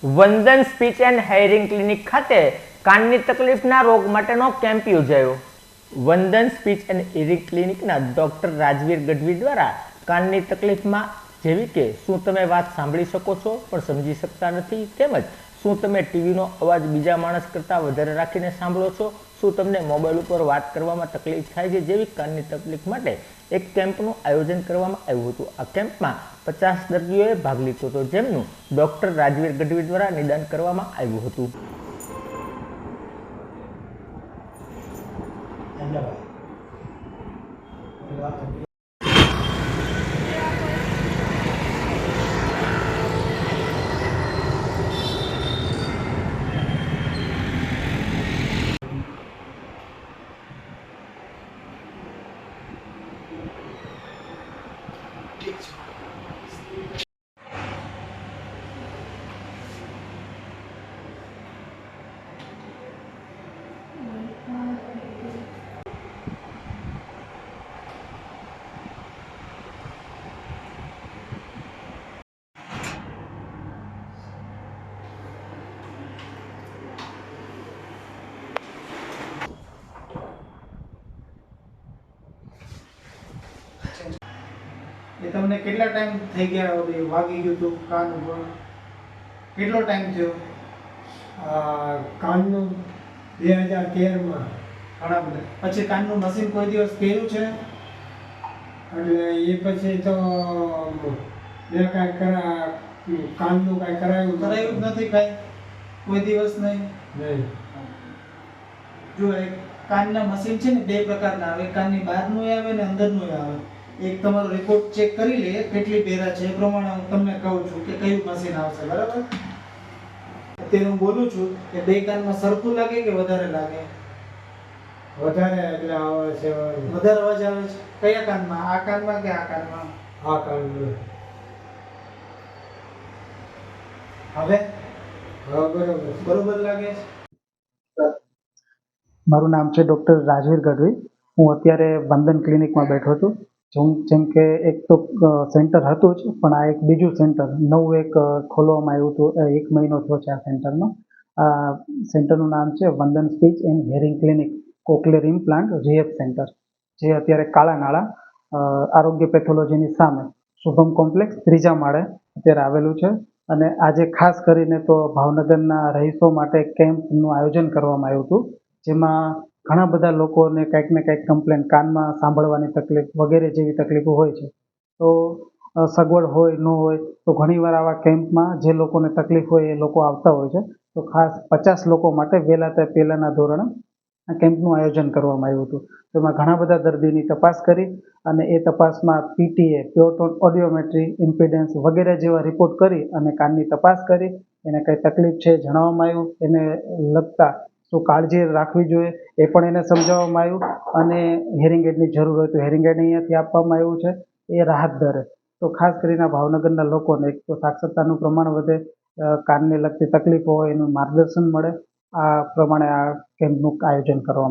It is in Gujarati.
વંદન સ્પીચ એન્ડ હેરિંગ ક્લિનિક ખાતે કાનની તકલીફના રોગ માટેનો કેમ્પ યોજાયો। વંદન સ્પીચ એન્ડ હિયરિંગ ક્લિનિકના ડોક્ટર રાજવીર ગઢવી દ્વારા કાનની તકલીફમાં જેવી કે શું તમે વાત સાંભળી શકો છો પણ સમજી શકતા નથી, તેમજ શું તમે ટીવીનો અવાજ બીજા માણસ કરતાં વધારે રાખીને સાંભળો છો, શું તમને મોબાઈલ ઉપર વાત કરવામાં તકલીફ થાય છે જેવી કાનની તકલીફ માટે એક કેમ્પનું આયોજન કરવામાં આવ્યું હતું। આ કેમ્પમાં 50 દર્દીઓએ ભાગ લીધો હતો, જેમનું ડોક્ટર રાજવીર ગઢવી દ્વારા નિદાન કરવામાં આવ્યું હતું। એ તમને કેટલા ટાઈમ થઈ ગયા વાગી ગયું હતું કાન ઉપર? કેટલો ટાઈમ થયો? કાનનું 2013માં ઘણા બધા। પછી કાનનું મશીન કોઈ દિવસ પહેર્યું છે? એટલે એ પછી તો મેં કાનનું કાંઈ કરાયું જ નથી કાંઈ? કોઈ દિવસ નહીં? નહીં। જો એક કાનના મશીન છે ને બે પ્રકારના આવે, કાનની બહારનું આવે ને અંદરનું આવે। એક તમારો રિપોર્ટ ચેક કરી લે કેટલી બેરા છે, એ પ્રમાણે હું તમને કહું છું કે કયું મશીન આવશે, બરાબર? અત્યારે હું બોલું છું કે બે કાનમાં સરખું લાગે કે વધારે લાગે? વધારે એટલે આવે છે। વધારે અવાજ આવે છે? કયા કાનમાં? આ કાનમાં કે આ કાનમાં? આ કાનનું હવે બરોબર લાગે છે? મારું નામ છે ડૉક્ટર રાજવીર ગઢવી। હું અત્યારે વંદન ક્લિનિકમાં બેઠો છું। જેમ કે એક તો સેન્ટર હતું જ, પણ આ એક બીજું સેન્ટર નવું એક ખોલવામાં આવ્યું હતું। 1 મહિનો થયો છે આ સેન્ટરમાં। આ સેન્ટરનું નામ છે Vandan speech and hearing clinic cochlear implant rehab centre, જે અત્યારે કાળા નાળા આરોગ્ય પેથોલોજીની સામે શુભમ કોમ્પ્લેક્સ 3જા માળે અત્યારે આવેલું છે। અને આજે ખાસ કરીને તો ભાવનગરના રહીશો માટે કેમ્પનું આયોજન કરવામાં આવ્યું હતું, જેમાં ઘણા બધા લોકોને કંઈક ને કંઈક કમ્પ્લેન, કાનમાં સાંભળવાની તકલીફ વગેરે જેવી તકલીફો હોય છે। તો સગવડ હોય ન હોય તો ઘણીવાર આવા કેમ્પમાં જે લોકોને તકલીફ હોય એ લોકો આવતા હોય છે। તો ખાસ 50 લોકો માટે વહેલા તે પહેલાંના ધોરણે આ કેમ્પનું આયોજન કરવામાં આવ્યું હતું। તેમાં ઘણા બધા દર્દીની તપાસ કરી અને એ તપાસમાં પીટીએ, પ્યોરટોન ઓડિયોમેટ્રી, ઇમ્પિડન્સ વગેરે જેવા રિપોર્ટ કરી અને કાનની તપાસ કરી, એને કઈ તકલીફ છે જણાવવામાં આવ્યું, એને લગતા શું કાળજી રાખવી જોઈએ એ પણ એને સમજાવવામાં આવ્યું, અને હિયરિંગ એડની જરૂર હોય તો હિયરિંગ એડ અહીંયાથી આપવામાં આવ્યું છે એ રાહત દરે। તો ખાસ કરીને ભાવનગરના લોકોને એક તો સાક્ષરતાનું પ્રમાણ વધે, કાનને લગતી તકલીફો હોય એનું માર્ગદર્શન મળે, આ પ્રમાણે આ કેમ્પનું આયોજન કરવામાં